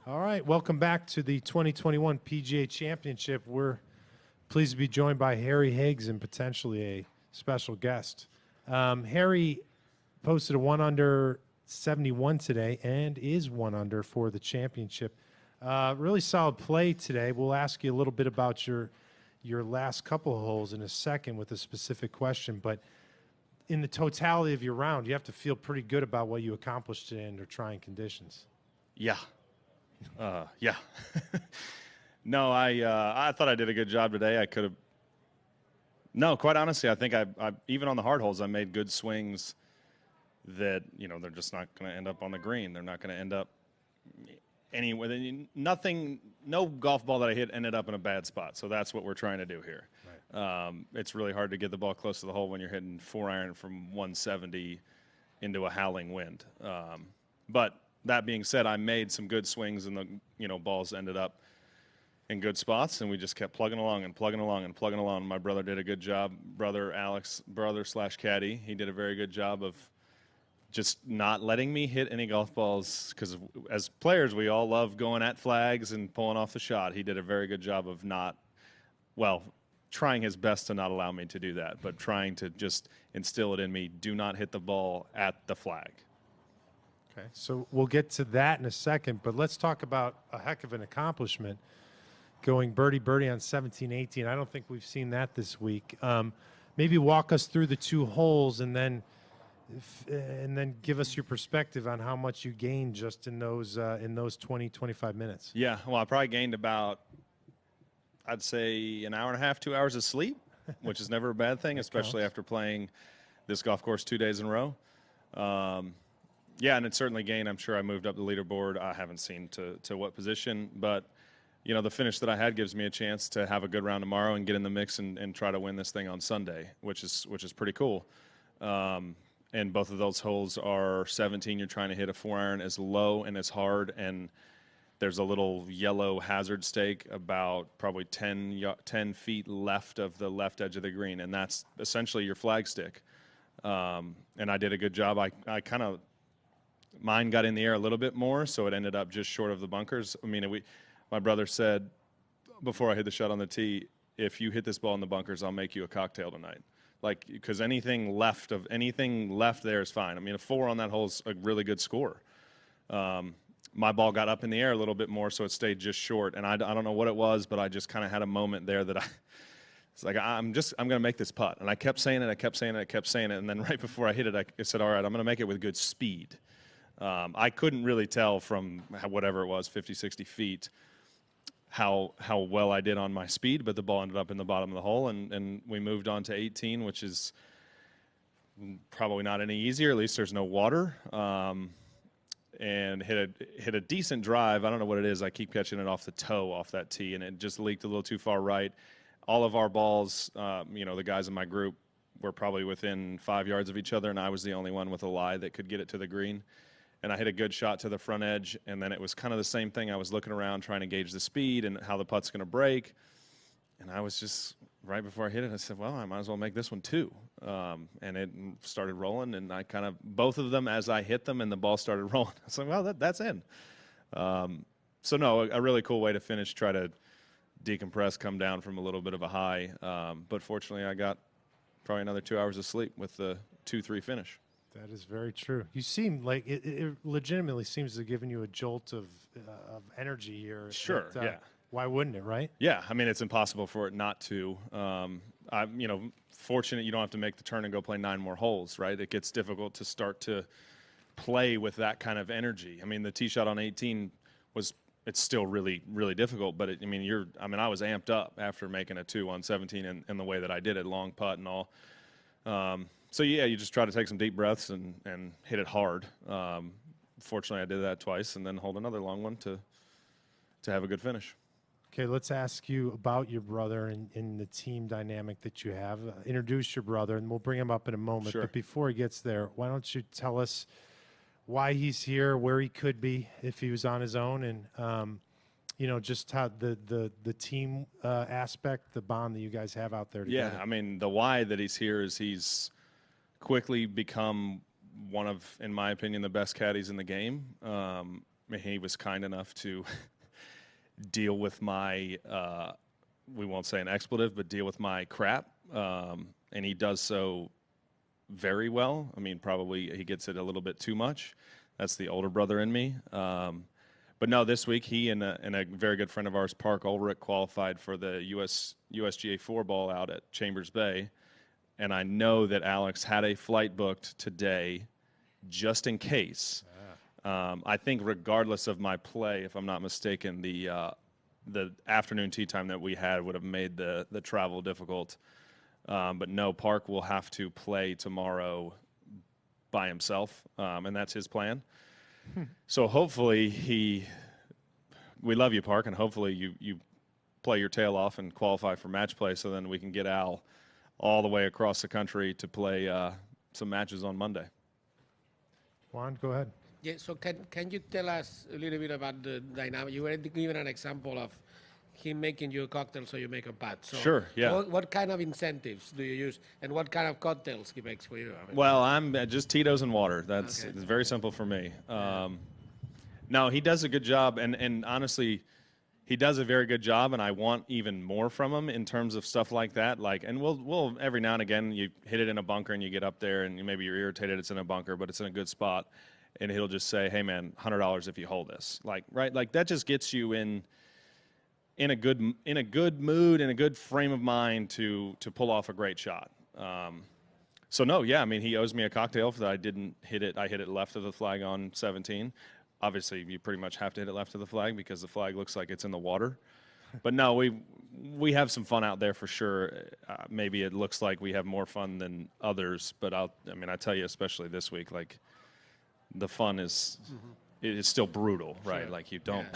All right, welcome back to the 2021 PGA Championship. We're pleased to be joined by Harry Higgs and potentially a special guest. Harry posted a 1 under 71 today and is 1 under for the championship. Really solid play today. We'll ask you a little bit about your last couple of holes in a second with a specific question, but in the totality of your round, you have to feel pretty good about what you accomplished today under trying conditions. Yeah. Yeah. No, I thought I did a good job today. I could have. No, quite honestly, I think I even on the hard holes, I made good swings that, they're just not going to end up on the green. They're not going to end up anywhere. Nothing, no golf ball that I hit ended up in a bad spot. So that's what we're trying to do here. Right. It's really hard to get the ball close to the hole when you're hitting 4-iron from 170 into a howling wind. But that being said, I made some good swings, and the balls ended up in good spots, and we just kept plugging along and plugging along and plugging along. My brother did a good job. Brother/caddy, he did a very good job of just not letting me hit any golf balls, because as players, we all love going at flags and pulling off the shot. He did a very good job of trying his best to not allow me to do that, but trying to just instill it in me, do not hit the ball at the flag. Okay, so we'll get to that in a second, but let's talk about a heck of an accomplishment, going birdie-birdie on 17-18. I don't think we've seen that this week. Maybe walk us through the 2 holes and then give us your perspective on how much you gained just in those 20, 25 minutes. Yeah, well, I probably gained about, I'd say, an hour and a half, 2 hours of sleep, which is never a bad thing, especially after playing this golf course 2 days in a row. Yeah, and it certainly gained. I'm sure I moved up the leaderboard. I haven't seen to what position, but the finish that I had gives me a chance to have a good round tomorrow and get in the mix and try to win this thing on Sunday, which is pretty cool. And both of those holes are 17. You're trying to hit a 4-iron as low and as hard, and there's a little yellow hazard stake about probably 10 feet left of the left edge of the green, and that's essentially your flag stick. And I did a good job. I kind of – mine got in the air a little bit more, so it ended up just short of the bunkers. I mean, my brother said before I hit the shot on the tee, if you hit this ball in the bunkers, I'll make you a cocktail tonight. Because anything left there is fine. I mean, a 4 on that hole is a really good score. My ball got up in the air a little bit more, so it stayed just short. And I don't know what it was, but I just kind of had a moment there that it's like, I'm going to make this putt. And I kept saying it, and then right before I hit it, I said, all right, I'm going to make it with good speed. I couldn't really tell from whatever it was, 50, 60 feet, how well I did on my speed, but the ball ended up in the bottom of the hole, and we moved on to 18, which is probably not any easier. At least there's no water, and hit a decent drive. I don't know what it is. I keep catching it off the toe off that tee, and it just leaked a little too far right. All of our balls, the guys in my group were probably within 5 yards of each other, and I was the only one with a lie that could get it to the green. And I hit a good shot to the front edge, and then it was kind of the same thing. I was looking around trying to gauge the speed and how the putt's going to break. And I was just, right before I hit it, I said, well, I might as well make this one too. And it started rolling, and I kind of, both of them as I hit them and the ball started rolling. I was like, well, that's in. So, no, a really cool way to finish, try to decompress, come down from a little bit of a high. But fortunately, I got probably another 2 hours of sleep with the 2-3 finish. That is very true. You seem like it legitimately seems to have given you a jolt of energy here. Sure, yeah. Why wouldn't it, right? Yeah, I mean, it's impossible for it not to. I'm, fortunate you don't have to make the turn and go play 9 more holes, right? It gets difficult to start to play with that kind of energy. I mean, the tee shot on 18 it's still really, really difficult, but I was amped up after making a 2 on 17 and the way that I did it, long putt and all. So, yeah, you just try to take some deep breaths and hit it hard. Fortunately, I did that twice, and then hold another long one to have a good finish. Okay, let's ask you about your brother and the team dynamic that you have. Introduce your brother, and we'll bring him up in a moment. Sure. But before he gets there, why don't you tell us why he's here, where he could be if he was on his own, and just how the team aspect, the bond that you guys have out there together. Yeah, I mean, the why that he's here is he's quickly become one of, in my opinion, the best caddies in the game. he was kind enough to deal with my, we won't say an expletive, but deal with my crap. And he does so very well. I mean, probably he gets it a little bit too much. That's the older brother in me. But no, this week he and a very good friend of ours, Park Ulrich, qualified for the USGA 4 ball out at Chambers Bay. And I know that Alex had a flight booked today just in case. I think regardless of my play, if I'm not mistaken, the afternoon tee time that we had would have made the travel difficult. But no, Park will have to play tomorrow by himself, and that's his plan. So hopefully we love you, Park, and hopefully you play your tail off and qualify for match play, so then we can get Al all the way across the country to play some matches on Monday. Juan, go ahead. Yeah, so can you tell us a little bit about the dynamic? You were giving an example of him making you a cocktail so you make a putt. So Sure, yeah. What kind of incentives do you use, and what kind of cocktails he makes for you? I mean, Well, I'm just Tito's and water. It's very simple for me. No, he does a good job, and honestly, he does a very good job, and I want even more from him in terms of stuff like that. And we'll every now and again you hit it in a bunker and you get up there and maybe you're irritated it's in a bunker, but it's in a good spot, and he'll just say, "Hey man, $100 if you hold this." Like that just gets you in a good mood, in a good frame of mind to pull off a great shot. So no, yeah, I mean he owes me a cocktail for that I didn't hit it. I hit it left of the flag on 17. Obviously, you pretty much have to hit it left of the flag because the flag looks like it's in the water. But no, we have some fun out there for sure. Maybe it looks like we have more fun than others, but I tell you, especially this week, like the fun is it is still brutal, right? Sure. Like you don't,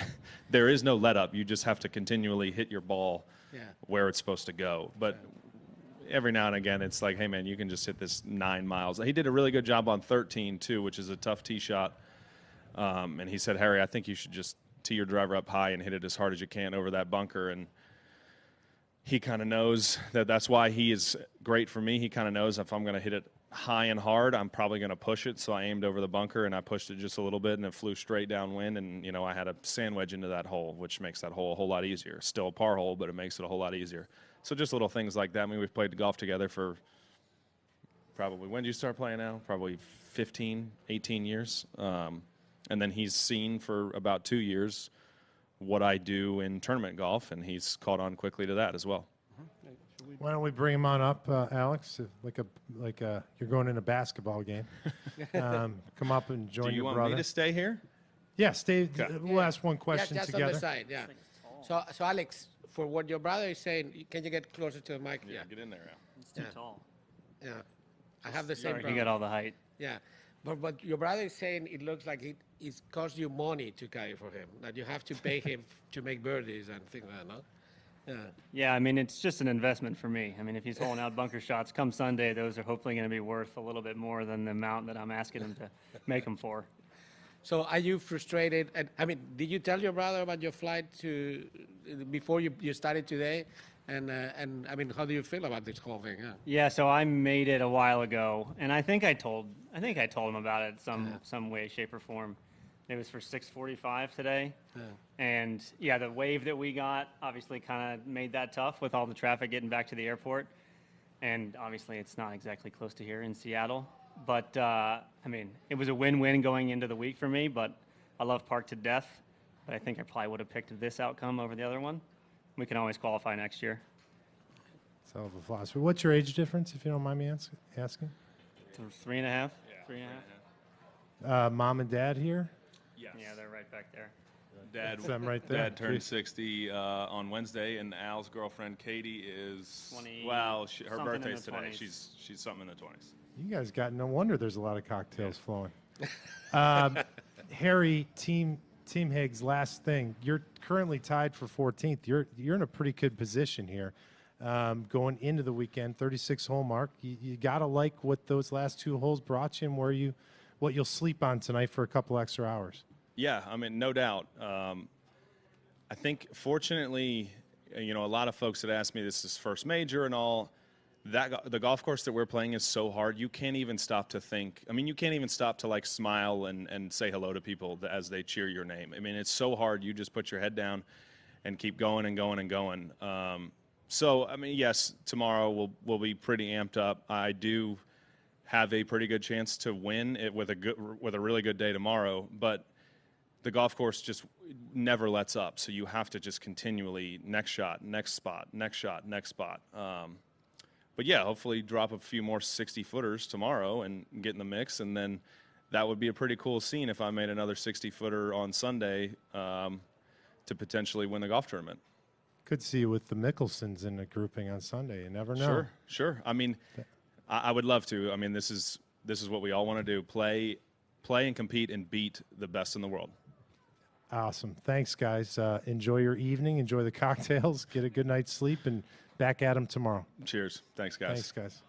there is no let up. You just have to continually hit your ball Yeah. where it's supposed to go. But every now and again, it's like, hey man, you can just hit this 9 miles. He did a really good job on 13 too, which is a tough tee shot. And he said, Harry, I think you should just tee your driver up high and hit it as hard as you can over that bunker. And he kind of knows that's why he is great for me. He kind of knows if I'm going to hit it high and hard, I'm probably going to push it. So I aimed over the bunker and I pushed it just a little bit and it flew straight downwind. And, I had a sand wedge into that hole, which makes that hole a whole lot easier. Still a par hole, but it makes it a whole lot easier. So just little things like that. I mean, we've played golf together for probably, when did you start playing now? Probably 15, 18 years. And then he's seen for about 2 years what I do in tournament golf, and he's caught on quickly to that as well. Why don't we bring him on up, Alex? You're going in a basketball game. Come up and join Do you your want brother. me to stay here? Yeah, stay. Okay. We'll ask one question just together. on the side, yeah. So Alex, for what your brother is saying, can you get closer to the mic? Yeah, get in there, Al. It's too Yeah. tall. Yeah. I have the same Sorry, problem. you got all the height. Yeah. But your brother is saying it looks like it costs you money to carry for him, that you have to pay him to make birdies and things like that, no? Yeah. Yeah, I mean, it's just an investment for me. I mean, if he's holding out bunker shots, come Sunday, those are hopefully going to be worth a little bit more than the amount that I'm asking him to make them for. So are you frustrated? And I mean, did you tell your brother about your flight before you started today? And I mean, how do you feel about this whole thing? Yeah. Yeah, so I made it a while ago, and I think I told him about it some way, shape, or form. It was for 6:45 today, and yeah, the wave that we got obviously kind of made that tough with all the traffic getting back to the airport, and obviously it's not exactly close to here in Seattle. But I mean, it was a win-win going into the week for me. But I love Park to death, but I think I probably would have picked this outcome over the other one. We can always qualify next year. It's hell of a philosophy. What's your age difference, if you don't mind me asking? 3.5. Yeah. 3.5. Mom and dad here? Yes. Yeah, they're right back there. Dad, That's them right there. Dad turned 60 on Wednesday, and Al's girlfriend Katie is 20 her something in birthday's the today. 20s. She's something in the 20s. You guys got no wonder there's a lot of cocktails flowing. Harry, Team Higgs, last thing. You're currently tied for 14th. You're in a pretty good position here. Going into the weekend, 36-hole mark. You got to like what those last 2 holes brought you and what you'll sleep on tonight for a couple extra hours. Yeah, I mean, no doubt. I think, fortunately, a lot of folks that ask me, this is first major and all, the golf course that we're playing is so hard. You can't even stop to think. I mean, you can't even stop to like smile and say hello to people as they cheer your name. I mean, it's so hard. You just put your head down and keep going and going and going. So, I mean, yes, tomorrow we'll be pretty amped up. I do have a pretty good chance to win it with a really good day tomorrow, but the golf course just never lets up. So you have to just continually next shot, next spot, next shot, next spot. But yeah, hopefully drop a few more 60-footers tomorrow and get in the mix, and then that would be a pretty cool scene if I made another 60-footer on Sunday to potentially win the golf tournament. Could see you with the Mickelsons in a grouping on Sunday. You never know. Sure. I mean, I would love to. I mean, this is what we all want to do: play and compete and beat the best in the world. Awesome. Thanks, guys. Enjoy your evening. Enjoy the cocktails. Get a good night's sleep, and back at them tomorrow. Cheers. Thanks, guys. Thanks, guys.